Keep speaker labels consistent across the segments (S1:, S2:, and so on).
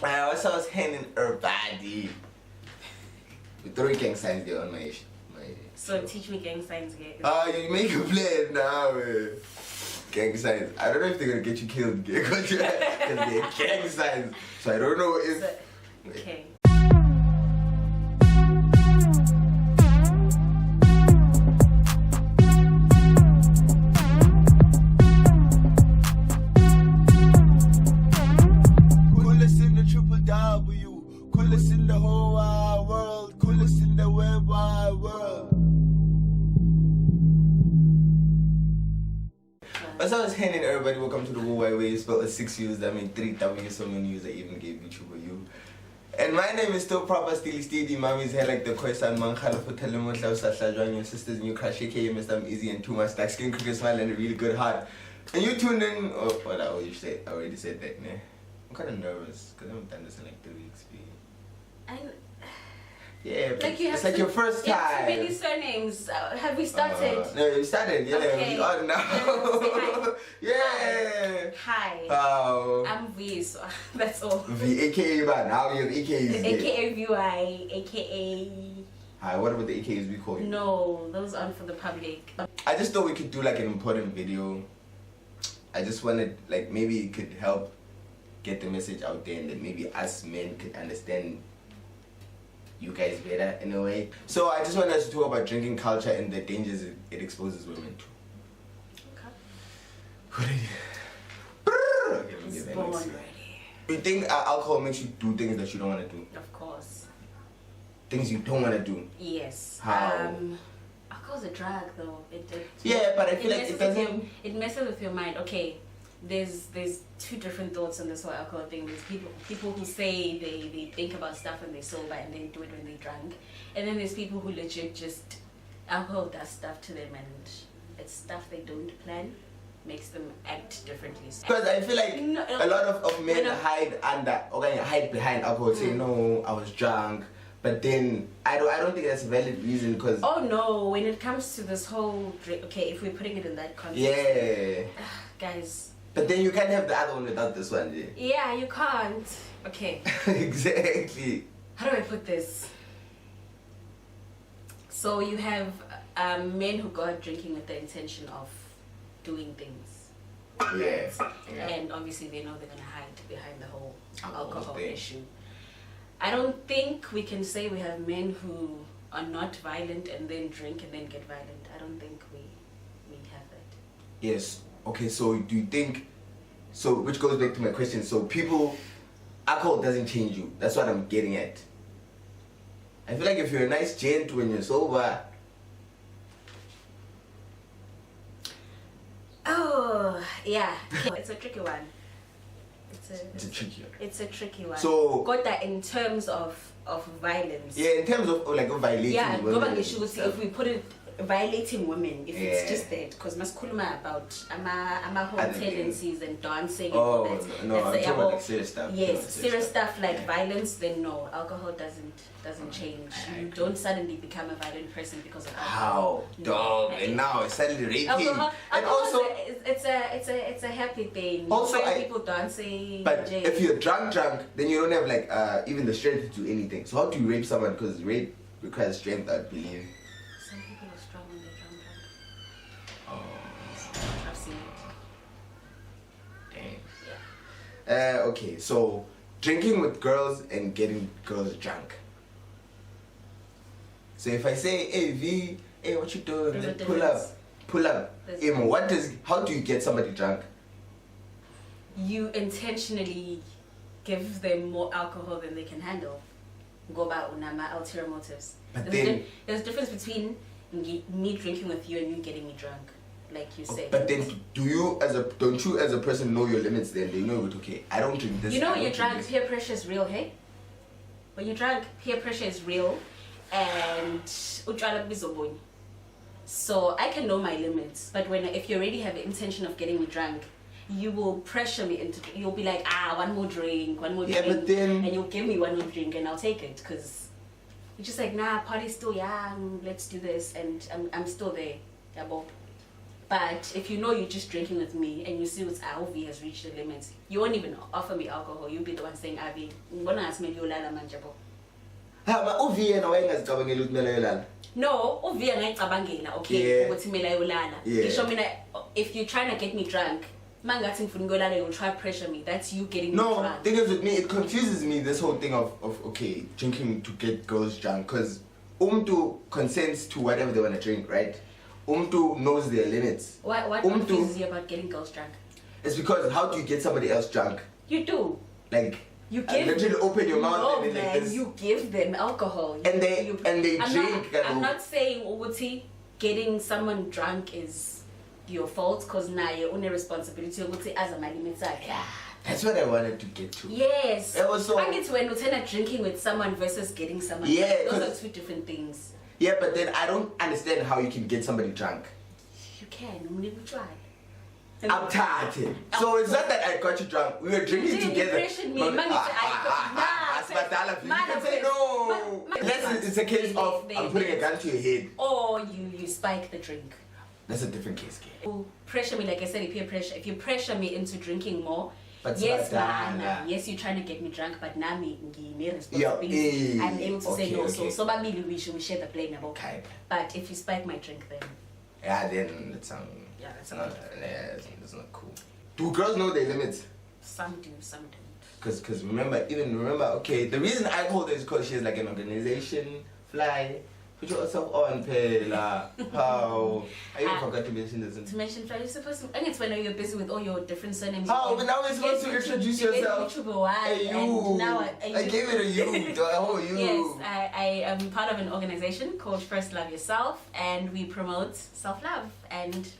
S1: I also was handing her body. With 3 gang signs there on my
S2: So teach me gang signs again.
S1: You make a plan now. Gang signs. I don't know if they're gonna get you killed because they're gang signs. So I don't know if.
S2: Okay.
S1: Coolest in the triple W. Coolest in the whole wide world. Coolest in the web wide world. As I was handing everybody, welcome to the Woo Wide Way. Spelled with 6 U's, that means 3 W's, so many U's I even gave YouTuber you. And my name is still proper Steely Steedy. Mommy's hair like the Khoisan man, Khalafut Telemusla, Sasha, your sister's new crush, aka Mr. I'm Easy, and too much dark skin, crooked smile, and a really good heart. And you tuned in. Oh, what I already said that, man. I'm kind of nervous because I haven't done this in like 3 weeks. Yeah,
S2: like you
S1: it's like your first time.
S2: You have too many surnames. Have we started?
S1: No, we started. Yeah,
S2: okay.
S1: We are now.
S2: Say hi.
S1: Yeah.
S2: Hi.
S1: Oh.
S2: I'm V, so that's all.
S1: V, aka man. How many AKs?
S2: AKA VY, AKA.
S1: Hi, what about the AKs we call you?
S2: No, those aren't for the public.
S1: I just thought we could do like an important video. I just wanted, like, maybe it could help get the message out there, and that maybe us men could understand you guys better in a way. So I just wanted us to talk about drinking culture and the dangers it exposes women to.
S2: Okay.
S1: Okay, let me get that
S2: Born
S1: next.
S2: ready.
S1: Do you think alcohol makes you do things that you don't want to do?
S2: Of course.
S1: Things you don't want to do?
S2: Yes.
S1: How?
S2: Alcohol's a drug, though.
S1: Yeah, but I feel like it doesn't.
S2: It messes with your mind. Okay. There's 2 different thoughts on this whole alcohol thing. There's people who say they think about stuff when they're sober and they do it when they're drunk, and then there's people who legit just alcohol does stuff to them, and it's stuff they don't plan, makes them act differently.
S1: Because I feel like a lot of men hide behind alcohol, say no, I was drunk, but then I don't think that's a valid reason. Because
S2: oh no, when it comes to this whole drink, okay, if we're putting it in that context,
S1: yeah,
S2: guys.
S1: But then you can't have the other one without this one, yeah.
S2: Yeah, you can't. Okay.
S1: Exactly.
S2: How do I put this? So you have men who go out drinking with the intention of doing things.
S1: Yeah.
S2: And obviously they know they're going to hide behind the whole alcohol
S1: thing.
S2: issue. I don't think we can say we have men who are not violent and then drink and then get violent. I don't think we have that.
S1: Yes. Okay, so do you think, so which goes back to my question, so alcohol doesn't change you. That's what I'm getting at. I feel like if you're a nice gent when you're sober.
S2: Oh, yeah. It's a tricky one. It's a tricky one.
S1: So
S2: got that in terms of violence.
S1: Yeah, in terms of like violating women.
S2: If we put it violating women, if it's just that, because maskuluma about ama whole tendencies and dancing and all that.
S1: No, I'm talking about like serious stuff.
S2: Yes, serious stuff like violence, then no, alcohol doesn't change. You don't suddenly become a violent person because of alcohol.
S1: How? Dumb. And now it's suddenly raping.
S2: Alcohol,
S1: and also
S2: it's a happy thing.
S1: Also,
S2: people dancing.
S1: But if you're drunk, then you don't have like even the strength to do anything. So how do you rape someone? Because rape requires strength, I believe.
S2: Some people are strong when they're drunk. I've seen it.
S1: Dang. Yeah. Okay, so drinking with girls and getting girls drunk. So if I say, hey V, hey, what you doing? Then pull up. How do you get somebody drunk?
S2: You intentionally give them more alcohol than they can handle. Go about unama ulterior motives. There's a difference between me drinking with you and you getting me drunk, like you said.
S1: But then, don't you as a person know your limits? Then they know it. Okay, I don't drink this.
S2: You know, when you're drunk, peer pressure is real. Hey, when you're drunk, peer pressure is real, and so I can know my limits. But if you already have the intention of getting me drunk, you will pressure me into. You'll be like, one more drink.
S1: Yeah, but then
S2: and you'll give me one more drink, and I'll take it because you're just like, nah, party's still young. Let's do this, and I'm still there. Yeah, Bob. But if you know you're just drinking with me and you see what's Avi has reached the limits, you won't even offer me alcohol. You'll be the one saying, Avi, ngibona ngathi kumele uyolala manje bo.
S1: uV yena wayengazicabangeli ukuthi kumele ayolala.
S2: No, uV ngayicabangela, okay, ukuthi kumele ayolala. Ngisho mina, if you're trying to get me drunk, mangathi ngifuna ukuyolala, you'll try to pressure me. That's you getting me drunk.
S1: No, thing is with me, it confuses me, this whole thing of okay, drinking to get girls drunk, because umtu consents to whatever they want to drink, right? Umtu knows their limits.
S2: What confuses you about getting girls drunk?
S1: It's because how do you get somebody else drunk?
S2: You do.
S1: Like,
S2: you give
S1: literally open your mouth and
S2: man,
S1: like this.
S2: you give them alcohol.
S1: And they drink.
S2: I'm not saying Uguti getting someone drunk is your fault, because now you're on a responsibility as a malimita.
S1: Yeah. That's what I wanted to get to.
S2: Yes.
S1: It was so.
S2: I get to when you're drinking with someone versus getting someone.
S1: Yeah,
S2: those are two different things.
S1: Yeah, but then I don't understand how you can get somebody drunk.
S2: You can. We never try.
S1: I'm tired. So it's not that I got you drunk. We were drinking together.
S2: You pressured me. Man,
S1: say no. Unless it's a case of I'm putting a gun to your head.
S2: Or you spike the drink.
S1: That's a different case.
S2: Pressure me, like I said, if you pressure me into drinking more,
S1: but
S2: yes, yes, you're trying to get me drunk, but now me responsibility. I'm able to say no.
S1: Okay.
S2: So maybe we share the blame about.
S1: Okay.
S2: But if you spike my drink, then
S1: then it's
S2: that's
S1: not cool. Do girls know their limits?
S2: Some do, some don't.
S1: Because remember, okay, the reason I called her is because she has like an organization, Fly. Put yourself on, Pela. How? I even forgot to mention this.
S2: To mention Fly, you're supposed to. And it's when you're busy with all your different surnames.
S1: Oh, but now we're supposed to introduce yourself.
S2: Hey, you. Now
S1: I gave it a you. You.
S2: Yes, I am part of an organization called First Love Yourself, and we promote self-love and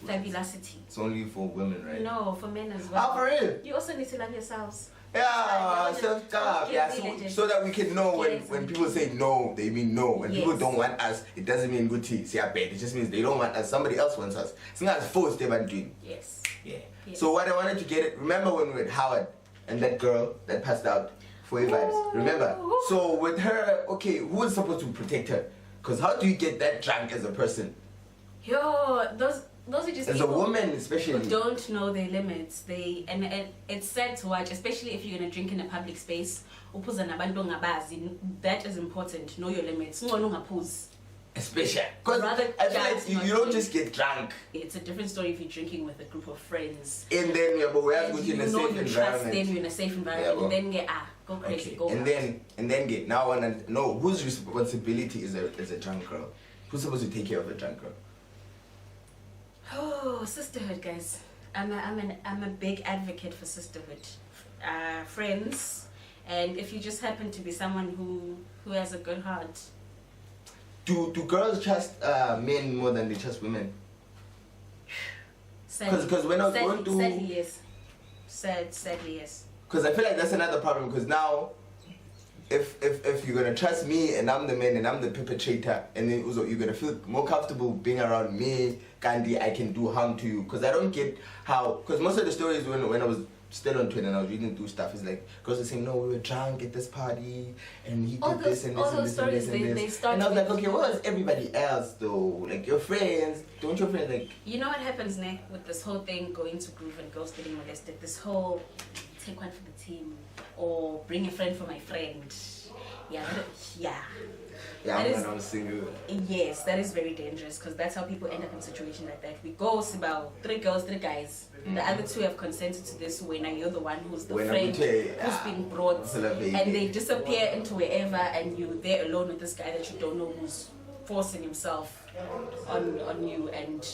S2: fabulosity.
S1: It's only for women, right?
S2: No, for men as well.
S1: Oh, for real?
S2: You also need to love yourselves.
S1: Yeah, self-love. Yeah, so that we can know when people say no, they mean no. When people don't want us, it doesn't mean good tea. See, I bet it just means they don't want us. Somebody else wants us. It's not forced they want doing.
S2: Yes.
S1: Yeah. Yes. So what I wanted to get it. Remember when we were at Howard and that girl that passed out for your vibes? Remember? So with her, okay, who was supposed to protect her? Because how do you get that drunk as a person?
S2: Yo, those are just
S1: as a woman, especially,
S2: who don't know their limits. And it's sad to watch, especially if you're gonna drink in a public space. That is important. Know your limits.
S1: Especially because I feel like you don't just get drunk.
S2: It's a different story if you're drinking with a group of friends.
S1: And then we have to in a safe environment.
S2: Trust them, you're in a safe environment. And then go crazy.
S1: Okay. And then now I want to know whose responsibility is a drunk girl. Who's supposed to take care of a drunk girl?
S2: Oh, sisterhood, guys. I'm a big advocate for sisterhood. Friends, and if you just happen to be someone who has a good heart.
S1: Do girls trust men more than they trust women? Because when I was going to...
S2: Sadly, yes. Sadly, yes.
S1: Because I feel like that's another problem, because now if you're going to trust me and I'm the man and I'm the perpetrator, and then also you're going to feel more comfortable being around me, Gandhi, I can do harm to you. Because I don't get how... Because most of the stories when I was still on Twitter and I was reading through stuff, it's like girls are saying, no, we were drunk at this party and he did this and this and this and this and this. And I was like, okay, what was everybody else though? Like your friends, don't your friends like...
S2: You know what happens, Nick, with this whole thing going to groove and girls getting molested? This whole take one for the team or bring a friend for my friend. Yeah.
S1: Yeah, when I'm single.
S2: Yes, that is very dangerous because that's how people end up in situations like that. We go about 3 girls, 3 guys. The other 2 have consented to this when you're the one who's the friend who's been brought, and they disappear into wherever, and you're there alone with this guy that you don't know who's forcing himself on you and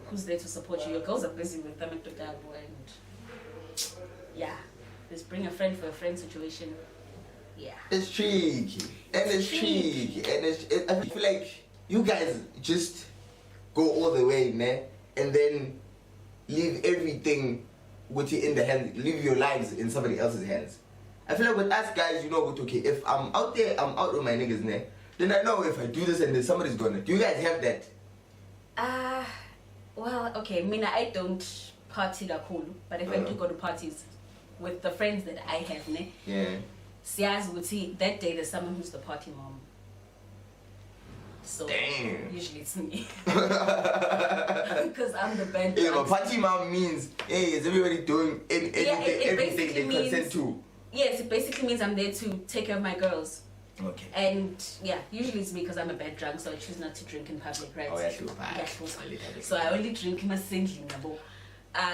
S2: who's there to support you. Your girls are busy with them and yeah, just bring a friend for a friend situation. Yeah.
S1: It's tricky. And it's tricky. And I feel like you guys just go all the way, man, and then leave everything with you in the hands, leave your lives in somebody else's hands. I feel like with us guys, you know, okay, if I'm out there, I'm out with my niggas, man, then I know if I do this and then somebody's gonna. Do you guys have that?
S2: Well, okay, I don't party like cool, but if I do go to parties with the friends that I have, ne?
S1: Yeah.
S2: Siaz would see that day there's someone who's the party mom. So
S1: damn.
S2: usually it's me. Because I'm the bad
S1: Yeah,
S2: drunk.
S1: but party mom means, hey, is everybody doing everything they consent to?
S2: Yes, it basically means I'm there to take care of my girls.
S1: Okay.
S2: And yeah, usually it's me because I'm a bad drunk, so I choose not to drink in public, right?
S1: Oh, yeah, true.
S2: So I only drink in a singing.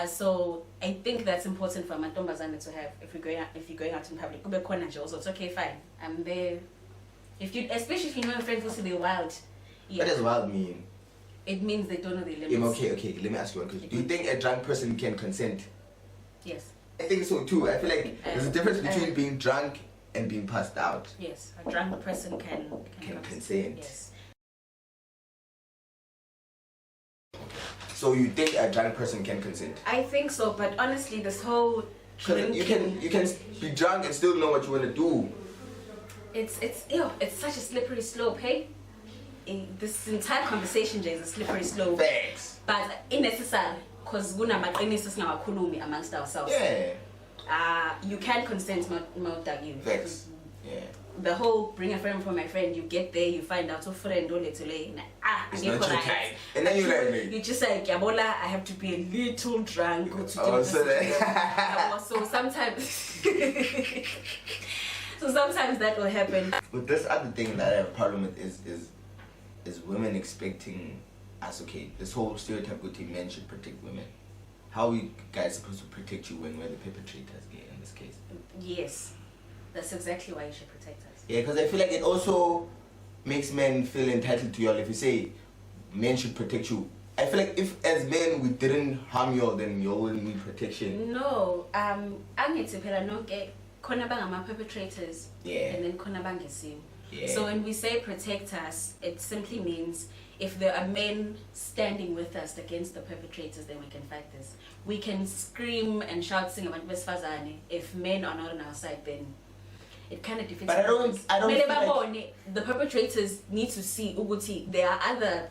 S2: So I think that's important for Mantombazane to have if you're going out in public. Also, it's okay, fine. I'm there. Especially if you know your friends also they're wild. Yeah.
S1: What does wild mean?
S2: It means they don't know their limits.
S1: Okay. Let me ask you one question. Do you think a drunk person can consent?
S2: Yes.
S1: I think so too. I feel like there's a difference between being drunk and being passed out.
S2: Yes, a drunk person can
S1: consent.
S2: Yes.
S1: So you think a drunk person can consent?
S2: I think so, but honestly, this whole drinking,
S1: you can be drunk and still know what you want to do.
S2: It's such a slippery slope, hey? This entire conversation, Jay, is a slippery slope.
S1: Thanks.
S2: But unnecessary, because amongst ourselves.
S1: Yeah.
S2: You can consent, not argue.
S1: Thanks. Yeah.
S2: The whole bring a friend for my friend, you get there, you find out, friend, it's
S1: not your time. And then
S2: you just like, Yabola, I have to be a little drunk to do so sometimes so sometimes that will happen.
S1: But this other thing that I have a problem with is women expecting us, okay, this whole stereotype with men should protect women. How are you guys supposed to protect you when we're the perpetrators in this case?
S2: Yes. That's exactly why you should protect us.
S1: Yeah, because I feel like it also makes men feel entitled to y'all. If you say men should protect you, I feel like if as men we didn't harm y'all, then y'all wouldn't need protection.
S2: No, perpetrators.
S1: Yeah.
S2: And then konabangesiwe.
S1: Yeah.
S2: So when we say protect us, it simply means if there are men standing with us against the perpetrators, then we can fight this. We can scream and shout, sing about besifazane. If men are not on our side, then it kind of defeats.
S1: But I don't feel like
S2: the perpetrators need to see Uguti. There are other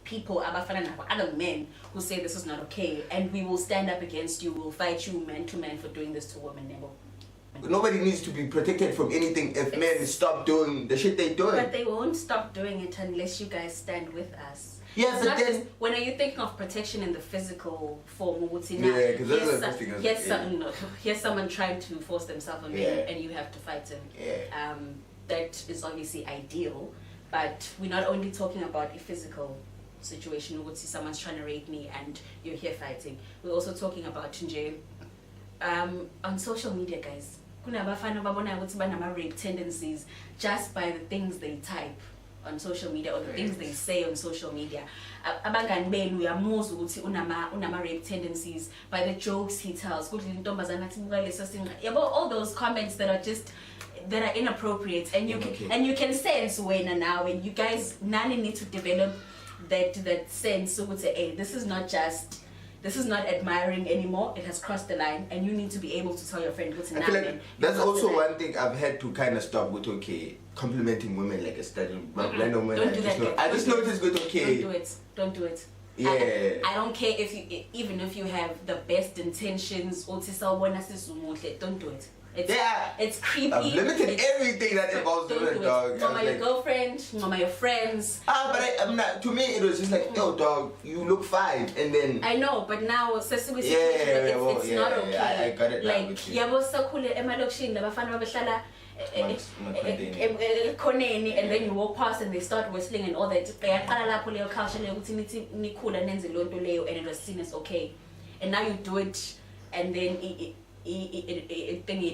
S2: people, other men who say this is not okay, and we will stand up against you. We'll fight you man to man for doing this to women.
S1: Nobody needs to be protected from anything if men stop doing the shit they're doing.
S2: But they won't stop doing it unless you guys stand with us.
S1: Yeah, but then
S2: when are you thinking of protection in the physical form?
S1: Yeah, because that's the first thing.
S2: Here's someone trying to force themselves on you, and you have to fight him.
S1: Yeah.
S2: That is obviously ideal, but we're not only talking about a physical situation. We would see someone's trying to rape me, and you're here fighting. We're also talking about on social media, guys. Rape tendencies just by the things they type on social media or the things they say on social media. Abangani benu uyamuza ukuthi unama rape tendencies by the jokes he tells. All those comments that are inappropriate, and you can sense when now, and you guys none need to develop that sense. So would say, hey, this is not admiring anymore. It has crossed the line, and you need to be able to tell your friend what's
S1: I feel like that's also one thing I've had to kind of stop with. Okay, complimenting women like a study. Random women. I just noticed with okay.
S2: Don't do it.
S1: Yeah.
S2: I don't care even if you have the best intentions. Don't do it. It's creepy.
S1: I've limited everything that involves women, dog.
S2: Mama, your girlfriend, mama, your friends.
S1: But I'm not. To me, it was just like, yo, dog, you look fine, and then.
S2: I know, but now
S1: it's
S2: not okay.
S1: I got it.
S2: Like, yabo sakhule emalokishini labafana babehlala ekhoneni, and then you walk past and they start whistling and all that. Yaqala lapho leyo culture leyo ukuthi nithi nikhula nenze lonto leyo, and it was seen as okay. And now you do it, and then it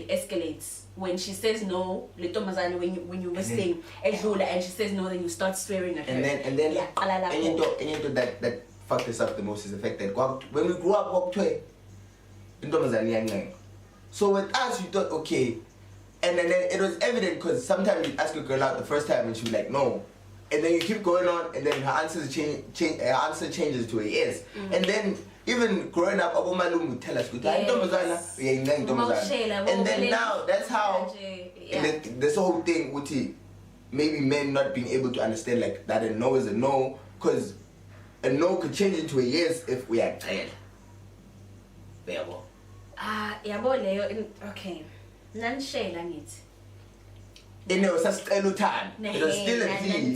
S2: escalates. When she says no, when you whistling and she says no, then you start swearing at her.
S1: And then that fucked us up the most is the fact that when we grew up, so with us you thought okay, and then it was evident because sometimes you ask a girl out the first time and she'd be like no, and then you keep going on, and then her answer changes to a yes, and then even growing up, Abu Malum would tell us, and then now that's how this whole thing with maybe men not being able to understand like that a no is a no, because a no could change into a yes if we are tired.
S2: Okay.
S1: And it was still a plea.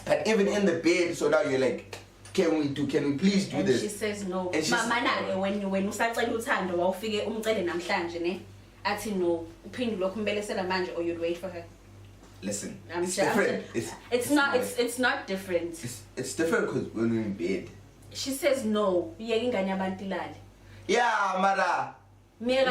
S1: But even in the bed, so now you're like, can we please do
S2: and
S1: this?
S2: She says no.
S1: And
S2: Mama, when usacela uthando wawufike umcele namhlanje ne athi no uphinde lokhu umbelesela manje or you'd wait for her.
S1: Listen, it's different.
S2: It's not different.
S1: It's different because when we're in bed.
S2: She says no. Yeah,
S1: Mara. Even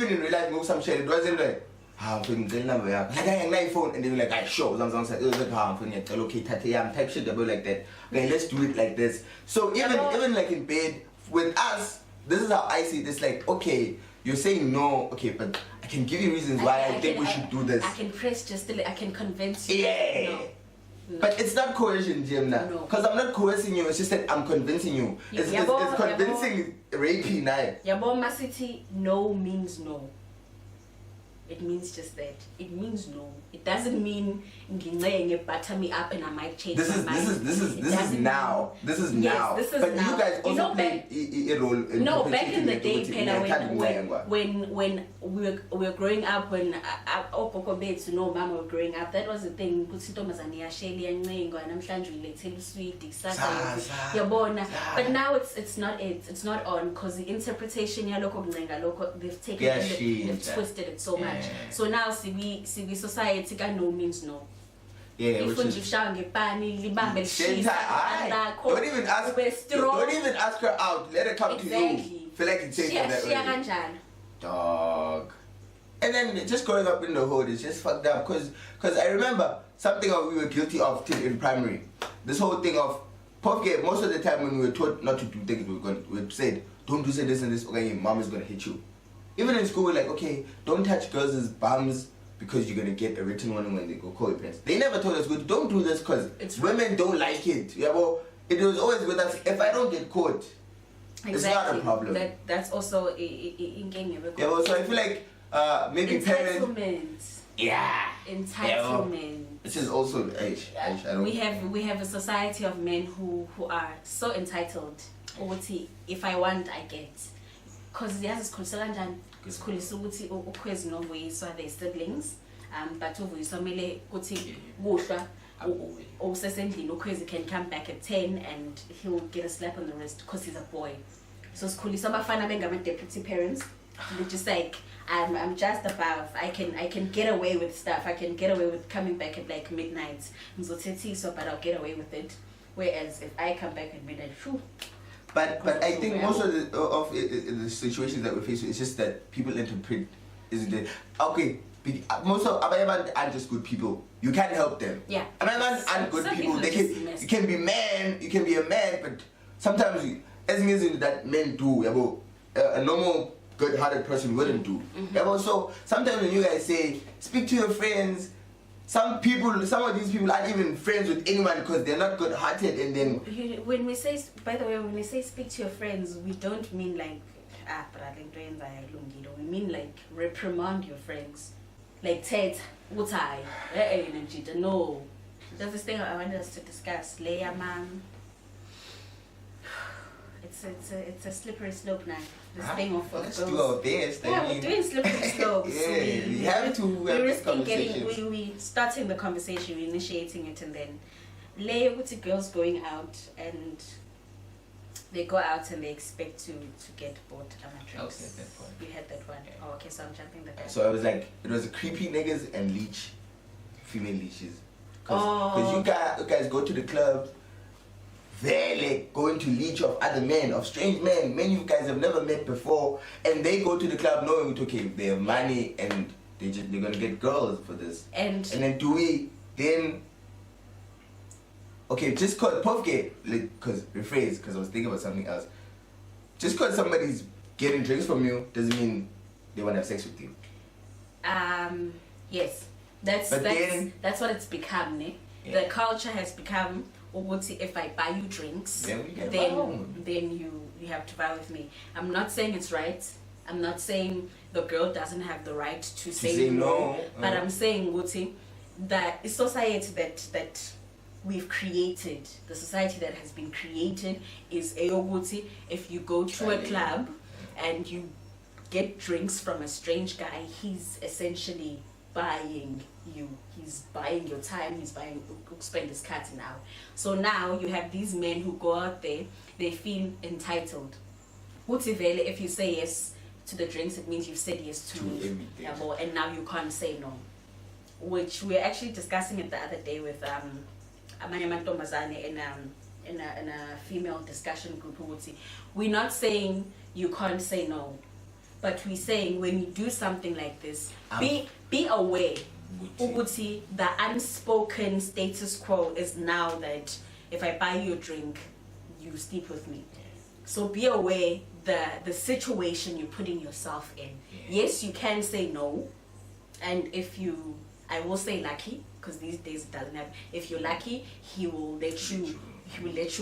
S1: in real life, some shit, it wasn't like, I'm putting the number, like I have my phone, and they were like, I show, it was like, I'm putting it, okay, type shit, double like that. Okay, let's do it like this. So even like in bed, with us, this is how I see it. It's like, okay, you're saying no, okay, but I can give you reasons why I think we should do this.
S2: I can press just a little, I can convince you.
S1: Yeah. No. But it's not coercion, Jimna. Because I'm not coercing you, it's just that I'm convincing you. It's convincing rapey now.
S2: Yaboma City, no means no. It means just that. It means no. It doesn't mean butter me up and I might change my mind.
S1: This is now. This is now.
S2: This is
S1: but
S2: now.
S1: You guys also play a role in
S2: back in the day, when we were growing up, when Okoko Bates, Mama were growing up, that was the thing. But now it's not it. It's not on because the interpretation they've taken they've twisted it so much. So now see society can no means no.
S1: Yeah, which is don't even ask her out. Let her come to you. Feel like you take her that way. Dog. And then just growing up in the hood is just fucked up because I remember something we were guilty of till in primary. This whole thing of most of the time when we were taught not to do things, we said, don't do this and this, okay, your mom is gonna hit you. Even in school, we're like, okay, don't touch girls' bums because you're gonna get a written warning when they go call your parents. They never told us, don't do this because women don't like it. Yeah, well, it was always with us. If I don't get caught, it's not a problem.
S2: That's also in game.
S1: Yeah, well, so I feel like maybe
S2: parents.
S1: Yeah.
S2: Entitlement.
S1: This is also age.
S2: We have a society of men who are so entitled. If I want, I get. Because there's sikhulisa ukuthi ukhwezi novuyiswa their siblings but uvuyiswa kumele kuthi kuhlwa usesendlini ukhwezi can come back at 10 and he'll get a slap on the wrist because he's a boy. So sikhulisa abafana bengama deputy parents. They're just like I'm just above. I can get away with stuff. I can get away with coming back at like midnight. But I'll get away with it. Whereas if I come back at midnight, phew.
S1: But I think most of the situations that we face is just that people interpret, isn't it? Okay, most of Abayaman aren't just good people. You can't help them.
S2: Yeah.
S1: Abayaman aren't good people. You can be a man, but sometimes as means that men do, a normal good-hearted person wouldn't do. Mm-hmm. So sometimes when you guys say, speak to your friends, some of these people aren't even friends with anyone because they're not good-hearted, and then
S2: when we say speak to your friends, we don't mean like we mean like reprimand your friends, like Ted, no. That's the thing I wanted us to discuss. Leia, man. It's a slippery slope now. This thing of
S1: let's do our best.
S2: We're doing slippery slopes.
S1: Yeah, we have to.
S2: We're risking we starting the conversation, we're initiating it, and then later with girls going out and they go out and they expect to get bought drinks.
S1: Okay, that point.
S2: We had that one. Oh, okay, so I'm jumping the gun.
S1: So I was like, it was creepy niggas and female leeches. Because you guys go to the club. They're like going to leech of other men, of strange men you guys have never met before, and they go to the club knowing they have money and they're gonna get girls for this. And then do we then just cause Puffgate, because I was thinking about something else. Just cause somebody's getting drinks from you doesn't mean they wanna have sex with you.
S2: Yes. That's what it's become, ne? Yeah. The culture has become if I buy you drinks, then you have to buy with me. I'm not saying it's right. I'm not saying the girl doesn't have the right to say no. But I'm saying that the society that we've created, the society that has been created is if you go to a club and you get drinks from a strange guy, he's essentially buying you. He's buying your time. He's buying spend his card now. So now you have these men who go out there. They feel entitled. If you say yes to the drinks, it means you've said yes to
S1: everything.
S2: And now you can't say no. Which we're actually discussing it the other day with Amanya Mantombazane in a female discussion group. We're not saying you can't say no, but we're saying when you do something like this, be aware. Uguti, the unspoken status quo is now that if I buy you a drink, you sleep with me. So be aware the situation you're putting yourself in. Yes, you can say no, and I will say lucky, because these days it doesn't have. If you're lucky, he will let you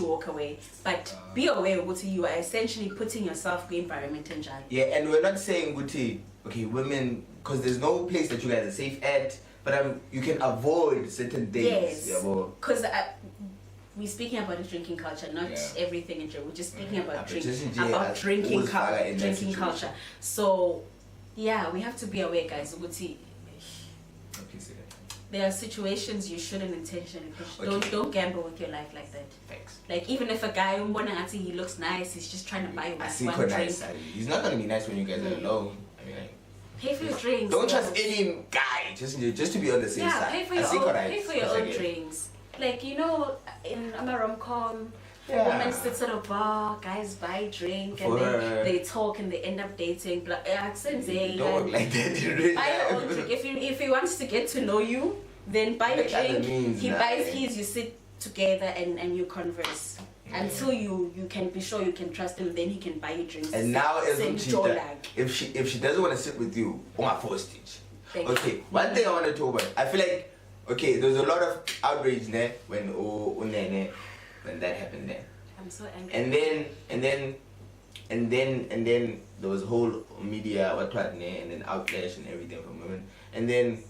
S2: walk away. But be aware, Guti, you are essentially putting yourself in environment and judge.
S1: Yeah, and we're not saying, Guti, okay, women, because there's no place that you guys are safe at, but you can avoid certain things.
S2: Yes, because we're speaking about a drinking culture, not everything in drink. We're just speaking about drinking culture. So, yeah, we have to be aware, guys. Guti, there are situations you shouldn't intentionally push. Okay. Don't gamble with your life like that.
S1: Thanks.
S2: Like, even if a guy he looks nice, he's just trying to buy you one drink.
S1: He's not gonna be nice when you guys are alone. I mean,
S2: pay for your drinks.
S1: Don't trust any guy. Just to be on the same side.
S2: Pay for your own drinks. Like, in a rom-com, a woman sits at a bar, guys buy drink, and then they talk and they end up dating.
S1: Don't work like that.
S2: Buy your own drink. If he wants to get to know you, then buy a drink. He buys his, you sit together and you converse. Until you can be sure you can trust him, then he can buy you drinks.
S1: And now if she doesn't want to sit with you, on my first stage. Okay, one thing I want to talk about. I feel like there's a lot of outrage there when that happened there.
S2: I'm so angry.
S1: And then there was whole media and then outlash and everything from women. And then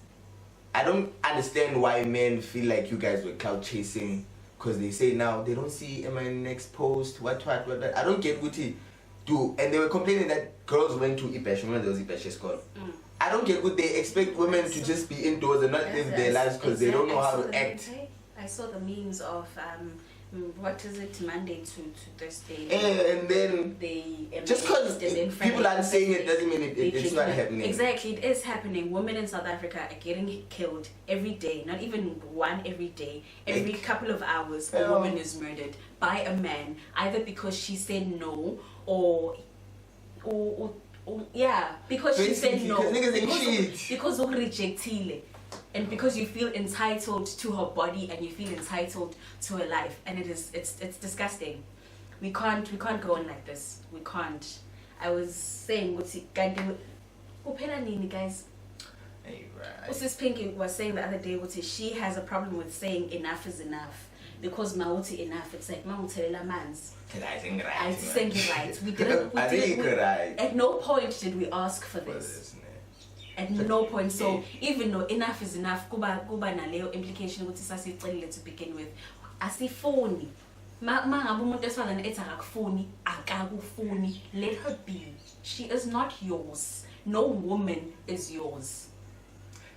S1: I don't understand why men feel like you guys were cloud chasing, because they say now they don't see in my next post what. I don't get what he do. And they were complaining that girls went to Ipesh. Remember there was Ipesh's call. I don't get what they expect women to just be indoors and not live their lives because they don't know how to act.
S2: I saw the memes of what is it, Monday to Thursday,
S1: and then just because people aren't saying it doesn't mean it's not happening.
S2: Exactly, it is happening. Women in South Africa are getting killed every day, not even one every day. Every couple of hours a woman is murdered by a man, either because she said no or because she said no, because of rejectile. And because you feel entitled to her body and you feel entitled to her life, and it's disgusting. We can't go on like this. We can't. I was saying, guys. Usis Pinky was saying the other day, she has a problem with saying enough is enough, because mauti enough. It's like mautelela mans. I think right. We didn't. At no point did we ask for this. At no point. So even though enough is enough, kuba naleyo implication ukuthi sasicela to begin with. Asifuni. Mangabe umuntu esifazane ethi akakufuni, akakufuni. Let her be. She is not yours. No woman is yours.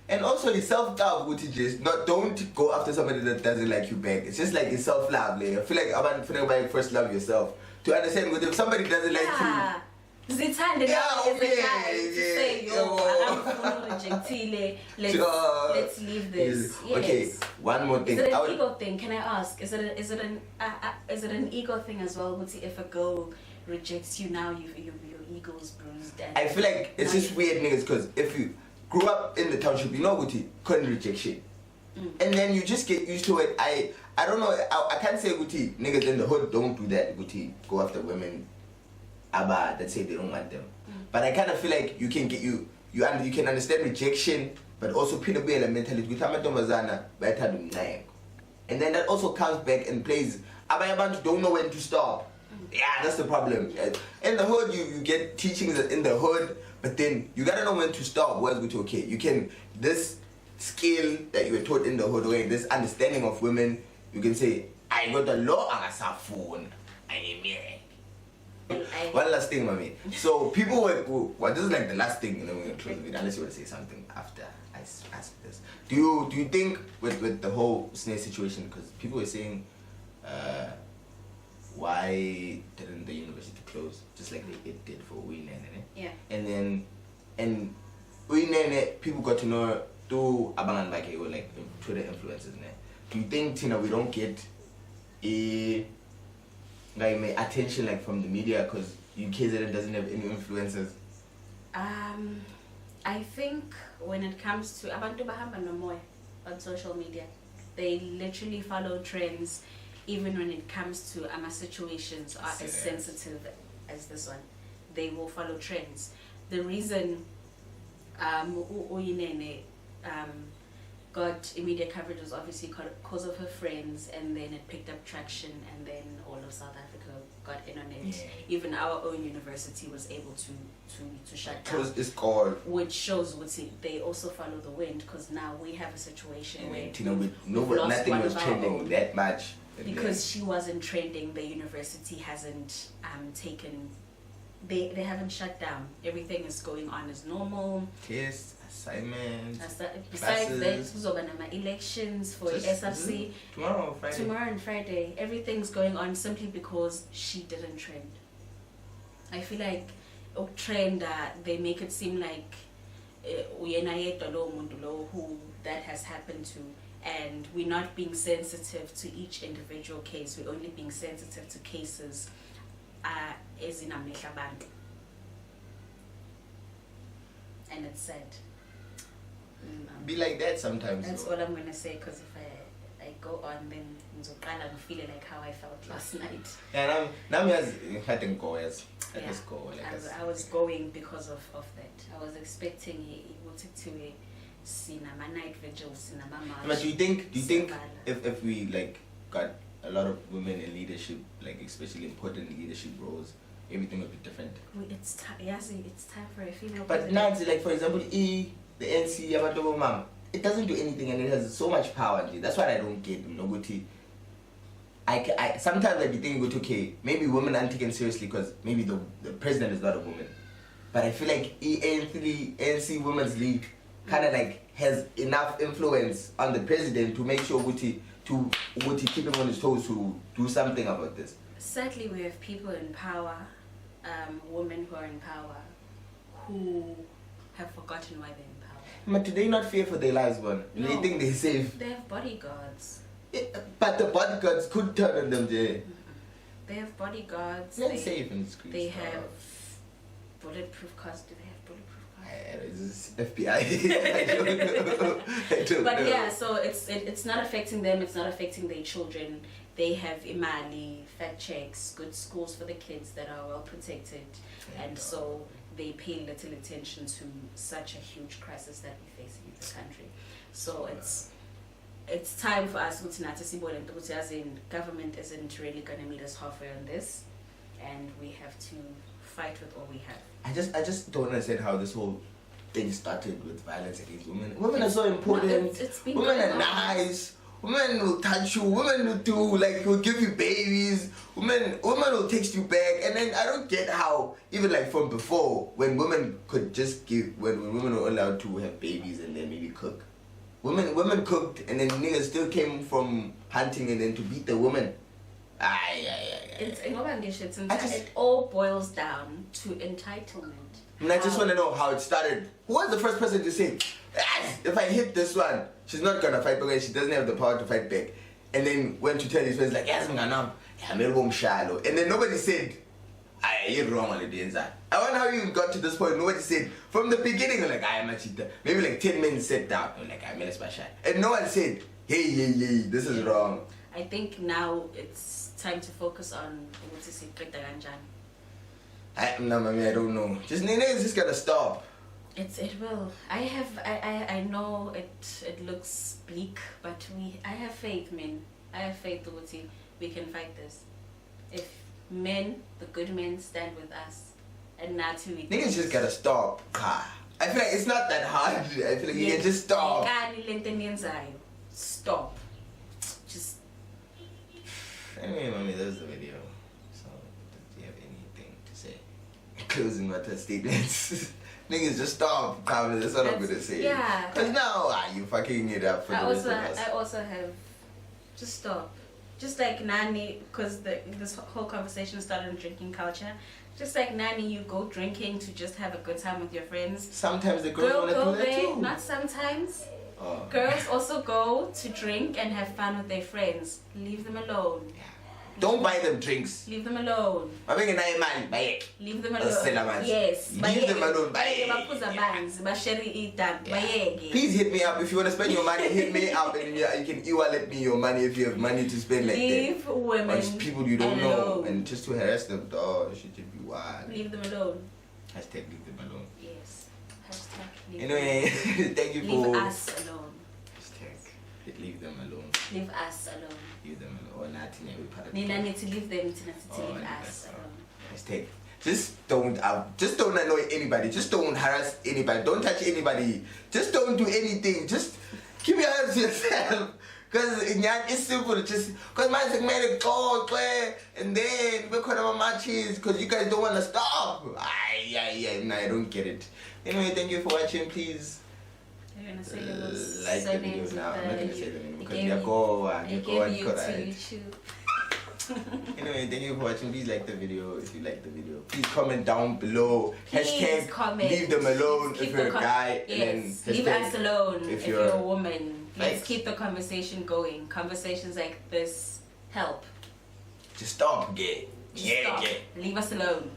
S1: And also the self-love, which is don't go after somebody that doesn't like you back. It's just like it's self-love. Like, I feel like first love yourself. To understand if somebody doesn't like you.
S2: Zithande to say let's leave this. Yes.
S1: Okay, one more thing.
S2: Is it an ego thing? Can I ask? Is it an ego thing as well? If a girl rejects you now, your ego's bruised.
S1: I feel like it's just weird niggas, because if you grew up in the township, you know Guti couldn't reject shit. And then you just get used to it. I don't know. I can't say Guti niggas in the hood don't do that. Guti go after women that say they don't want them. But I kind of feel like you can understand rejection, but also pin a bit mentality. And then that also comes back and plays. Abayabantu don't know when to stop. Yeah, that's the problem. In the hood, you get teachings in the hood, but then you gotta know when to stop. Where's good? Okay, you can this skill that you were taught in the hood, okay, this understanding of women. You can say, I got the law on a phone. I am married. One last thing, mommy. So people were, well, this is like the last thing, and then we're gonna close the video. Unless you want to say something after I ask this. Do you think with the whole snare situation, because people were saying, why didn't the university close just like it did for Uyinene?
S2: Yeah.
S1: And Uyinene, people got to know through abangan bake or like Twitter influencers. Do you think, Tina, we don't get a like attention like from the media because UKZN doesn't have any influencers?
S2: I think when it comes to abantu bahamba nomoya on social media, they literally follow trends. Even when it comes to situations are as sensitive as this one, they will follow trends. The reason Uyinene got immediate coverage was obviously because of her friends, and then it picked up traction, and then all of South Africa got in on it.
S1: Yeah.
S2: Even our own university was able to shut down.
S1: It's called.
S2: Which shows they also follow the wind, because now we have a situation where
S1: nothing was trending that much.
S2: Because she wasn't trending, the university hasn't taken. They haven't shut down. Everything is going on as normal.
S1: Tests, assignments.
S2: Besides that, there's elections for SRC. Tomorrow and Friday. Everything's going on simply because she didn't trend. I feel like trend they make it seem like who that has happened to, and we're not being sensitive to each individual case. We're only being sensitive to cases as in amehla bantu, and it's sad.
S1: Be like that sometimes.
S2: That's all I'm gonna say, because if I go on, then I'm feeling like how I felt last night.
S1: Yeah, now me as I think go as
S2: I was going because of that. I was expecting to cinema night vigil, cinema march.
S1: But do you think if we like got a lot of women in leadership, like especially important leadership roles, everything would be different?
S2: It's time for a female.
S1: But now, like for example, the NC, it doesn't do anything, and it has so much power. That's what I don't get. I sometimes I be thinking, okay, maybe women aren't taken seriously because maybe the president is not a woman. But I feel like ANC Women's League kind of like has enough influence on the president to make sure to keep him on his toes to do something about this.
S2: Sadly, we have people in power, women who are in power, who have forgotten why they're in power.
S1: But do they not fear for their lives, man? Do they think they're safe?
S2: They have bodyguards.
S1: Yeah, but the bodyguards could turn on them there.
S2: They have bodyguards.
S1: They're safe in the streets.
S2: They have bulletproof cars. Do they have bulletproof cars?
S1: It's FBI. I don't know.
S2: Yeah, so it's not affecting them. It's not affecting their children. They have imali, fact checks, good schools for the kids that are well protected, and so they pay little attention to such a huge crisis that we're facing in this country. So it's time for us to see what government isn't really going to meet us halfway on this, and we have to fight with all we have.
S1: I just don't understand how this whole thing started with violence against women. Women are so important. Women are nice. Women will touch you. Women will give you babies. Women will text you back. And then I don't get how, even like from before, when women could just when women were allowed to have babies and then maybe cook. Women cooked, and then niggas still came from hunting and then to beat the woman.
S2: It all boils down to entitlement.
S1: And I just want to know how it started. Who was the first person to say, if I hit this one, she's not going to fight back, she doesn't have the power to fight back. And then went to tell his friends, like, yes, I'm shallow. And then nobody said, you're wrong on the inside. I wonder how you got to this point. Nobody said, from the beginning, like, I am a cheater. Maybe like 10 men sat down, like, I'm a smash. And no one said, hey, this is wrong.
S2: I think now it's time to focus on
S1: I don't know. Niggas just gotta stop.
S2: It will. I know it looks bleak, but I have faith, man. I have faith that we can fight this. If the good men stand with us, and not to
S1: niggas just gotta stop. I feel like it's not that hard. I feel like you can just stop.
S2: Stop. Just.
S1: Anyway, mommy, that was the video. So, do you have anything say? Closing my statements. Niggas, just stop. That's what I'm gonna say.
S2: Yeah.
S1: Cause now you fucking it up for the rest of us.
S2: I also have. Just stop. Just like Nani, because this whole conversation started on drinking culture. Just like Nani, you go drinking to just have a good time with your friends.
S1: Sometimes the girls wanna do that
S2: there,
S1: too.
S2: not sometimes.
S1: Oh.
S2: Girls also go to drink and have fun with their friends. Leave them alone.
S1: Yeah. Don't buy them drinks.
S2: Leave them alone.
S1: Leave them
S2: alone. Yes.
S1: Leave them alone. Please hit me up if you want to spend your money. Hit me up and you can e-wallet me your money if you have money to spend like that.
S2: Leave women
S1: or just people you don't
S2: alone.
S1: know and just to harass them. Oh, shit should be wild.
S2: Leave them alone.
S1: Hashtag leave them alone.
S2: Yes. Hashtag leave
S1: anyway, thank you
S2: leave
S1: for
S2: us alone.
S1: Hashtag leave them alone.
S2: Leave us alone.
S1: Leave them alone. Or not in every part of
S2: Nina need to leave them to leave us alone.
S1: Hashtag just don't annoy anybody. Just don't harass anybody. Don't touch anybody. Just don't do anything. Just keep your hands to yourself. Because it's simple. Just because my segment go and then we're calling my matches because you guys don't want to stop. No, I don't get it. Anyway, thank you for watching. Please
S2: You're gonna say those
S1: like the video
S2: surnames
S1: now. I'm not gonna say the name because
S2: gave you to
S1: right.
S2: YouTube.
S1: Anyway, thank you for watching. Please like the video if you like the video. Please comment down below.
S2: Please comment.
S1: Leave them alone
S2: Keep
S1: if you're a guy.
S2: Yes.
S1: And
S2: leave us alone if you're a woman. Let's
S1: like,
S2: keep the conversation going. Conversations like this help.
S1: Just stop, gay.
S2: Just stop.
S1: Gay.
S2: Leave us alone.